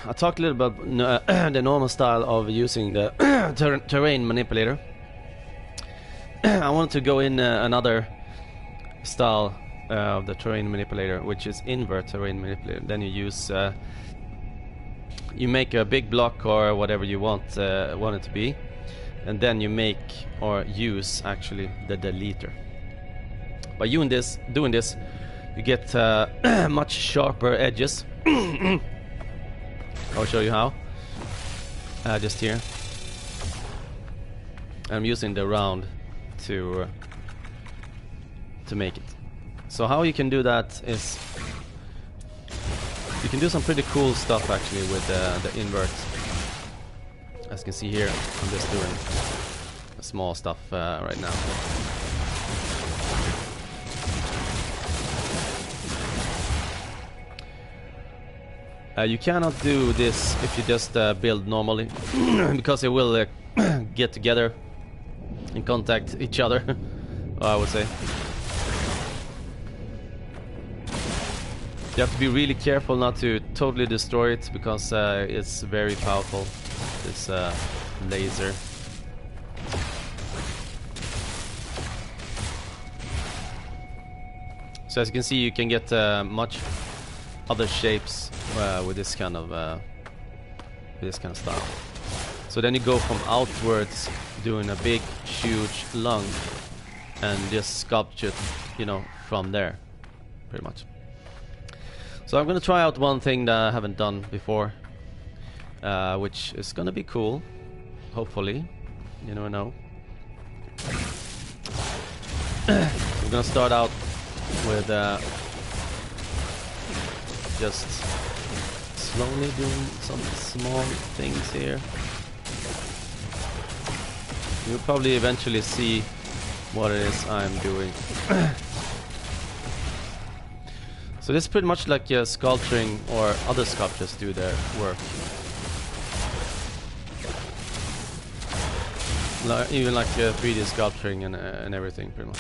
I talked a little about the normal style of using the terrain manipulator. I wanted to go in another style of the terrain manipulator, which is invert terrain manipulator. Then you use you make a big block or whatever you want it to be, and then you make or use actually the deleter. By doing this, you get much sharper edges. I'll show you how. Just here. I'm using the round to make it. So how you can do that is you can do some pretty cool stuff actually with the invert. As you can see here, I'm just doing small stuff right now. You cannot do this if you just build normally, because it will get together and contact each other, I would say. You have to be really careful not to totally destroy it, because it's very powerful, this laser. So as you can see, you can get much other shapes with this kind of style. So then you go from outwards, doing a big, huge lung, and just sculpt it, you know, from there, pretty much. So I'm gonna try out one thing that I haven't done before, which is gonna be cool, hopefully. You never know. We're gonna start out with just slowly doing some small things here. You'll probably eventually see what it is I'm doing. So this is pretty much like sculpting, or other sculptors do their work. Even like 3D sculpting and everything, pretty much.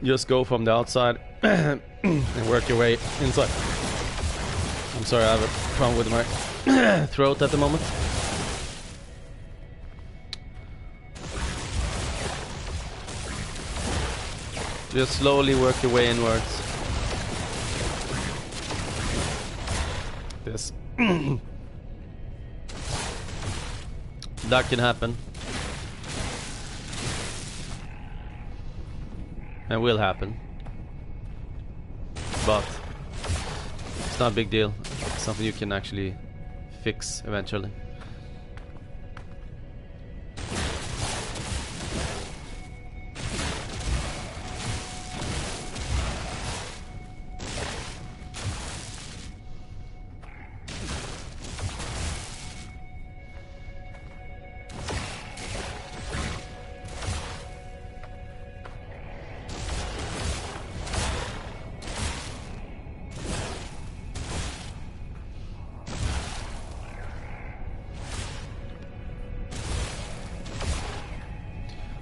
Just go from the outside and work your way inside. I'm sorry, I have a problem with my throat at the moment. Just slowly work your way inwards. This. That can happen. And will happen. But it's not a big deal. It's something you can actually fix eventually.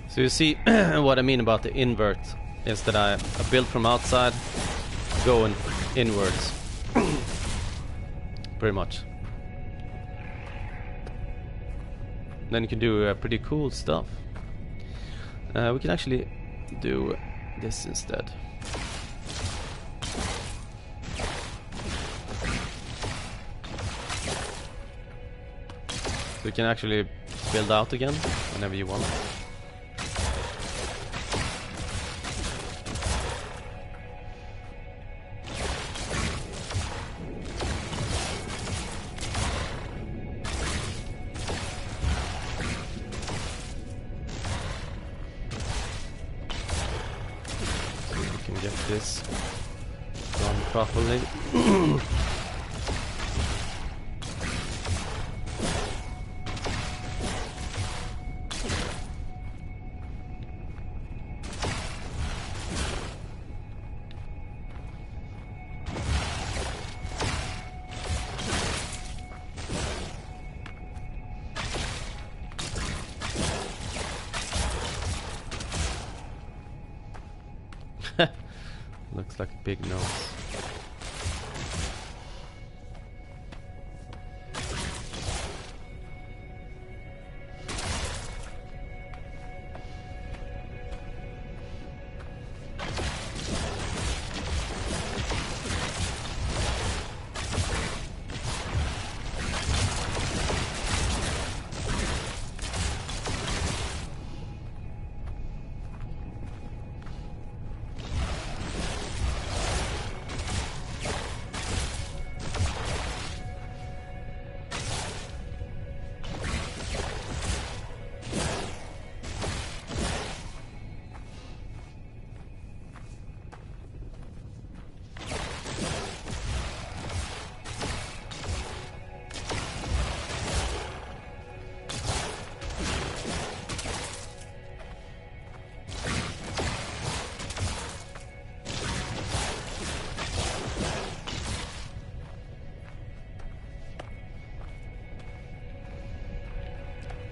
So you see what I mean about the invert is that I build from outside, going inwards, pretty much. Then you can do pretty cool stuff. We can actually do this instead. So you can actually build out again whenever you want. This done properly. Looks like a big nose.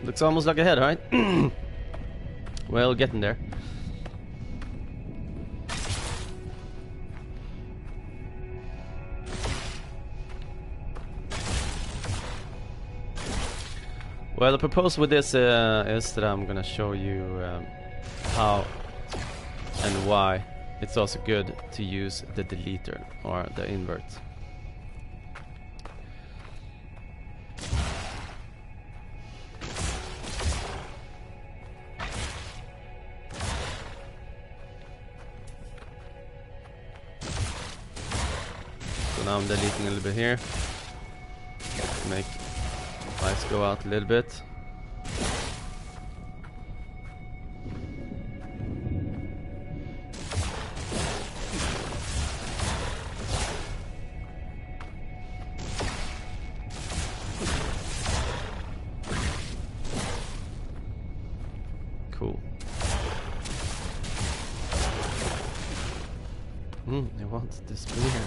Looks almost like a head, right? Well, getting there. Well, the proposal with this is that I'm gonna show you how and why it's also good to use the deleter or the invert. So now I'm deleting a little bit here. Make lights go out a little bit. Cool. I want this here.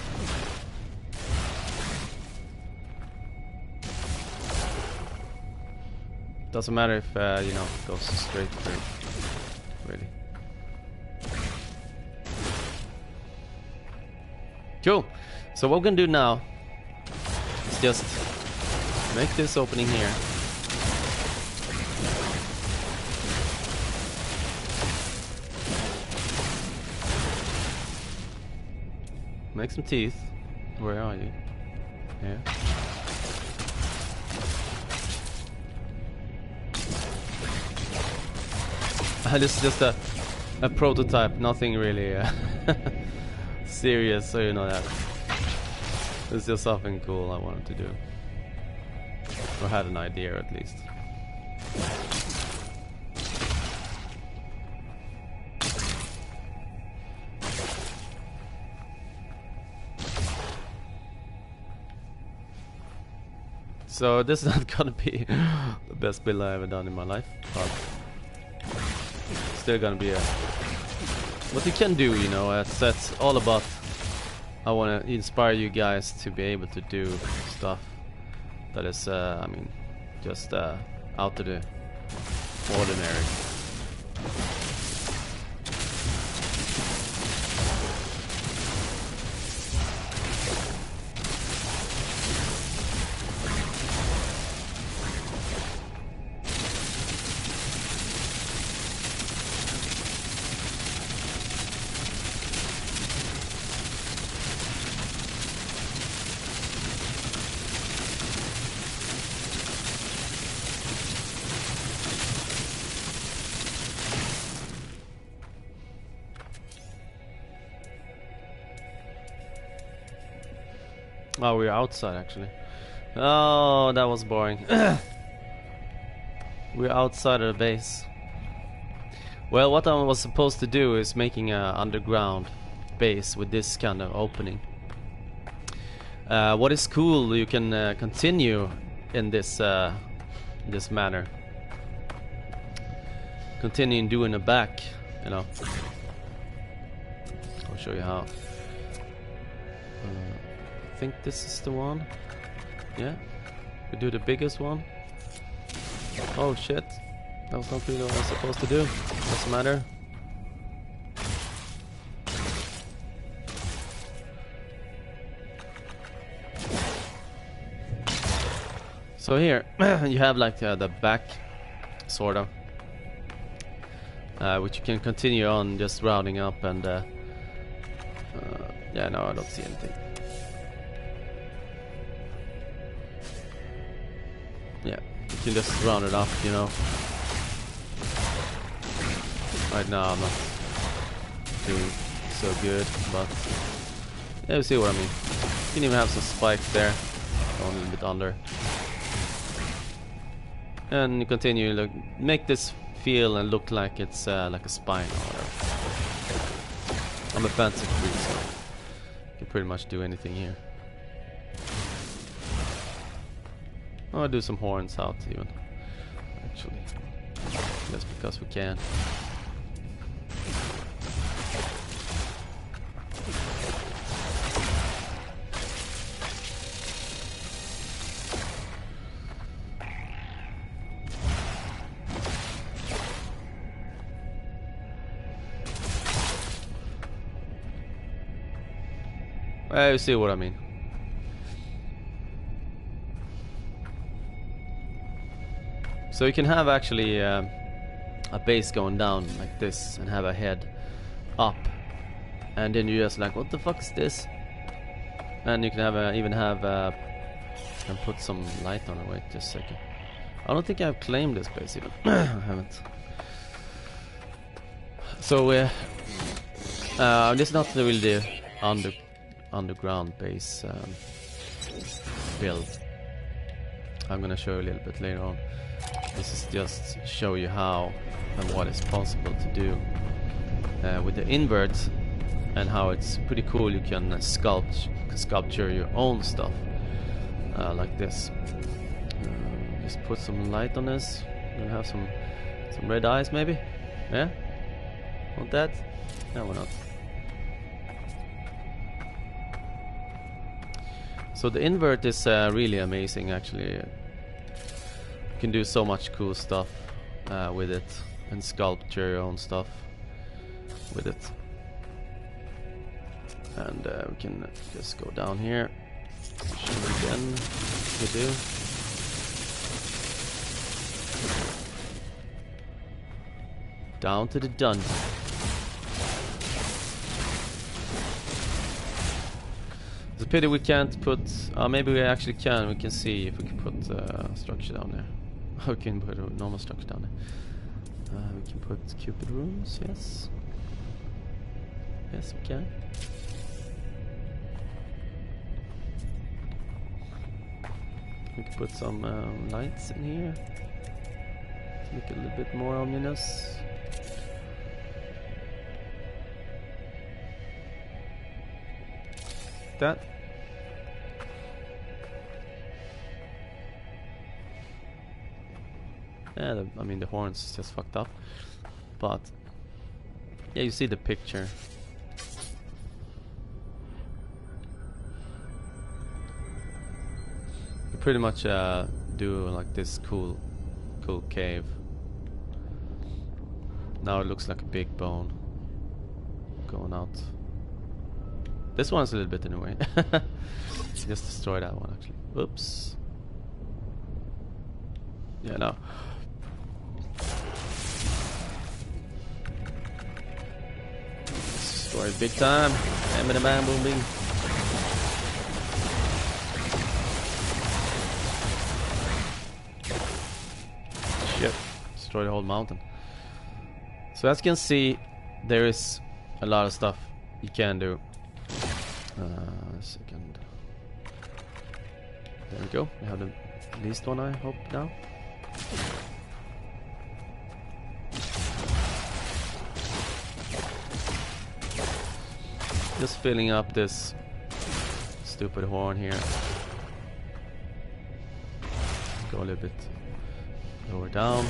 Doesn't matter if you know, it goes straight through. Really. Cool. So what we're gonna do now is just make this opening here. Make some teeth. Where are you? Here. This is just a prototype, nothing really serious, so you know that. It's just something cool I wanted to do. Or had an idea at least. So this is not gonna be the best build I've ever done in my life, but still gonna be a what you can do, you know. That's all about. I want to inspire you guys to be able to do stuff that is, I mean, just out of the ordinary. Oh, we're outside actually. Oh, that was boring. We're outside of the base. Well, what I was supposed to do is making an underground base with this kind of opening. What is cool, you can continue in this this manner. Continue doing the back, you know. I'll show you how. I think this is the one. Yeah, we do the biggest one. Oh shit, that was not really what I was supposed to do. Doesn't matter. So here you have like the back, sort of, which you can continue on just rounding up and yeah, no, I don't see anything. Yeah, you can just round it up, you know. Right now I'm not doing so good, but yeah, you see what I mean. You can even have some spikes there, going a little bit under. And you continue, like, make this feel and look like it's like a spine or whatever. I'm a fancy freak, so you can pretty much do anything here. I'll do some horns out even, actually, just because we can. You see what I mean. So you can have actually a base going down like this and have a head up, and then you just like, what the fuck is this? And you can have even have and put some light on it. Wait just a second. I don't think I've claimed this base even. I haven't. So this is not really the underground base build. I'm gonna show you a little bit later on. This is just show you how and what is possible to do with the invert, and how it's pretty cool. You can sculpture your own stuff like this. Just put some light on this. I'm gonna have some red eyes maybe. Yeah, want that? No, why not? So the invert is really amazing, actually. You can do so much cool stuff with it, and sculpture your own stuff with it. And we can just go down here, show it again, we do. Down to the dungeon. It's a pity we can't put, maybe we actually can. We can see if we can put structure down there. We can put a normal structure down there. We can put Cupid rooms, yes. Yes, we can. We can put some lights in here to make it a little bit more ominous. That. Yeah, I mean the horns is just fucked up, but yeah, you see the picture. You pretty much do like this cool cave. Now it looks like a big bone going out. This one's a little bit in the way. Just destroy that one actually. Oops. Yeah, no. Destroy it big time. Bam, bam, bam, boom, bing. Shit. Destroy the whole mountain. So as you can see, there is a lot of stuff you can do. Second. There we go. We have the least one, I hope, now. Just filling up this stupid horn here. Go a little bit lower down.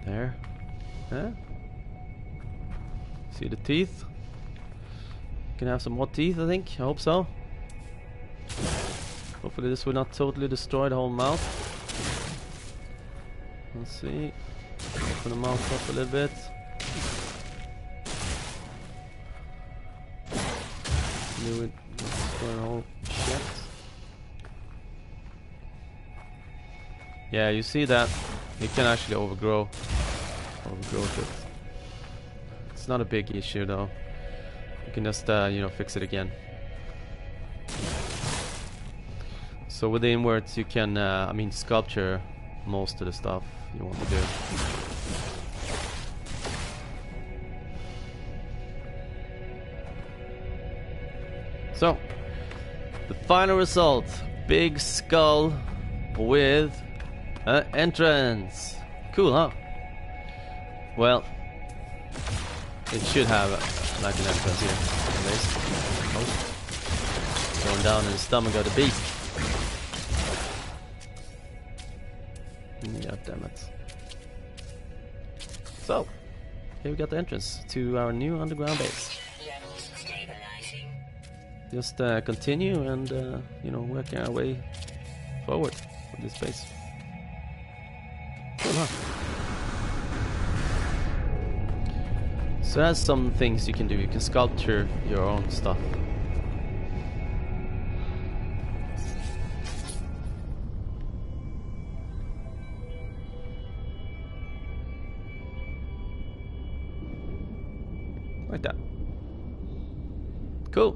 There. Yeah. See the teeth? Can have some more teeth, I think. I hope so. Hopefully this will not totally destroy the whole mouth. Let's see. Open the mouth up a little bit. Do it. Destroy the whole shit. Yeah, you see that you can actually overgrow it. It's not a big issue though. You can just you know, fix it again. So with the inverts you can I mean, sculpture most of the stuff you want to do. So the final result, big skull with an entrance. Cool, huh? Well, it should have like an entrance here, at least. Oh. Going down in the stomach of the beast. God damn it. So, here we got the entrance to our new underground base. Just continue and you know, work our way forward with this base. Cool, huh? So there's some things you can do. You can sculpture your own stuff. Like that. Cool.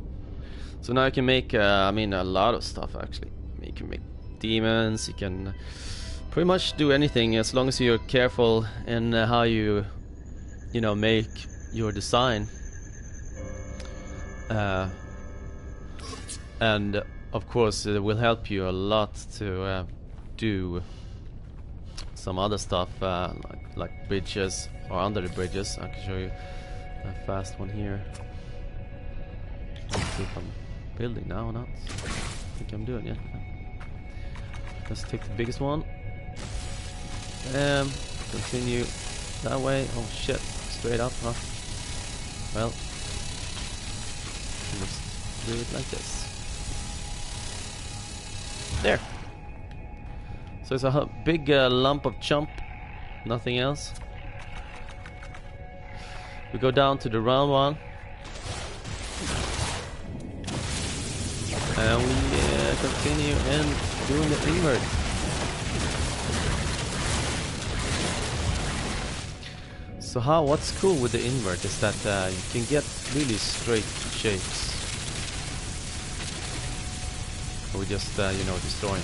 So now you can make, I mean, a lot of stuff actually. You can make demons, you can pretty much do anything as long as you're careful in how you know, make your design. And of course it will help you a lot to do some other stuff like bridges or under the bridges. I can show you a fast one here. Let's see if I'm building now or not. I think I'm doing it. Let's take the biggest one. Continue that way. Oh shit, straight up, huh? Well, let's do it like this. There. So it's a big lump of chump, nothing else. We go down to the round one. And we continue and doing the invert. So what's cool with the invert is that you can get really straight shapes. We just you know, destroying.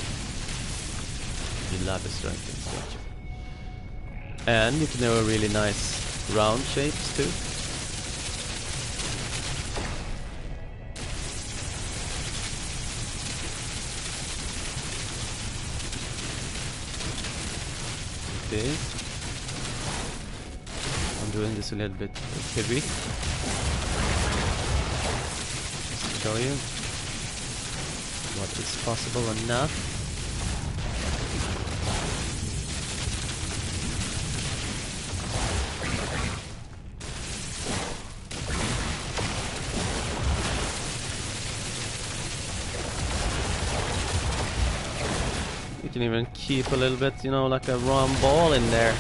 You love destroying things, don't you? And you can have a really nice round shapes too. I'm doing this a little bit heavy. Just to show you what is possible or not. You can even keep a little bit, you know, like a round ball in there.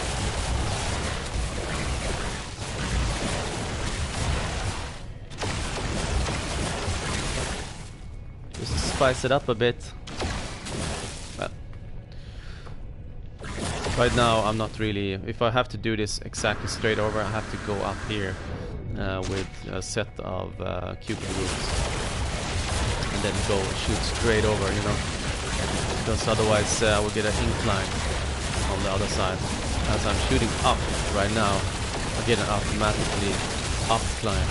Just to spice it up a bit. Well, right now I'm not really, if I have to do this exactly straight over, I have to go up here with a set of cupid roots and then go shoot straight over, you know. Because otherwise I will get an incline on the other side. As I'm shooting up right now, I get an automatically up climb.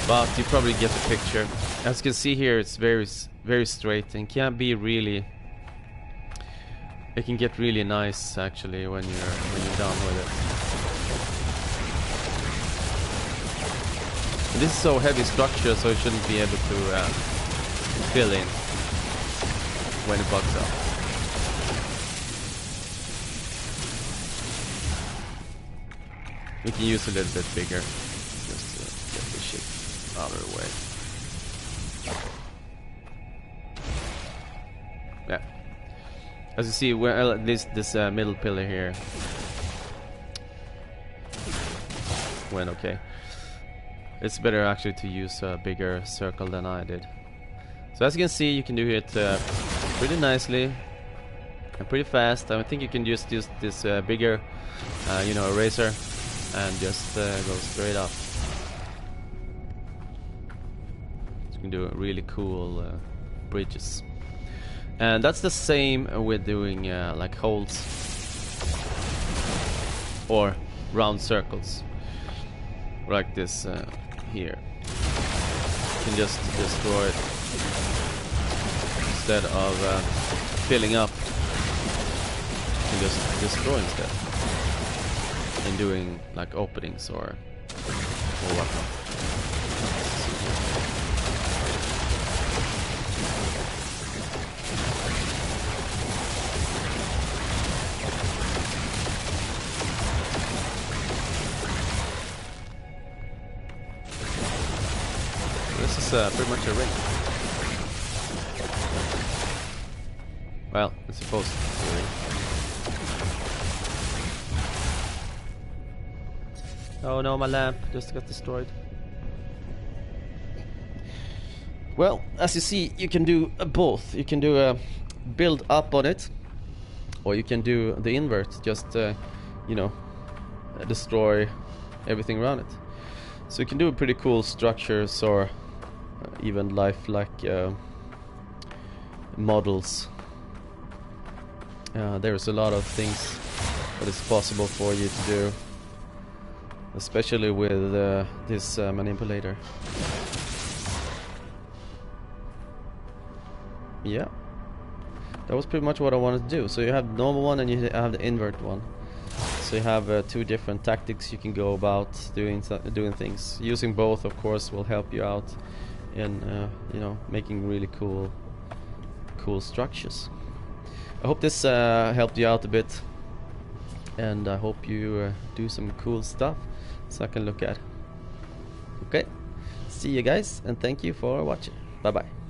But you probably get the picture. As you can see here, it's very straight and can be really. It can get really nice actually when you're done with it. And this is so heavy structure, so you shouldn't be able to fill in when it bugs up. We can use a little bit bigger just to get the shit out of the way. Yeah. As you see, where this middle pillar here went okay. It's better actually to use a bigger circle than I did. So as you can see, you can do it pretty nicely and pretty fast. I think you can just use this bigger, you know, eraser and just go straight up. So you can do really cool bridges. And that's the same with doing like holes or round circles like this here. You can just destroy it instead of filling up. You can just destroy instead and doing like openings or whatnot. This is pretty much a ring. Well, it's supposed to be a ring. Oh no, my lamp just got destroyed. Well, as you see, you can do both. You can do a build up on it, or you can do the invert, just you know, destroy everything around it. So you can do pretty cool structures or even lifelike models. There's a lot of things that is possible for you to do, especially with this manipulator. Yeah, that was pretty much what I wanted to do. So you have the normal one and you have the invert one. So you have two different tactics you can go about doing things. Using both, of course, will help you out in you know, making really cool structures. I hope this helped you out a bit, and I hope you do some cool stuff so I can look at. Okay, see you guys, and thank you for watching. Bye bye.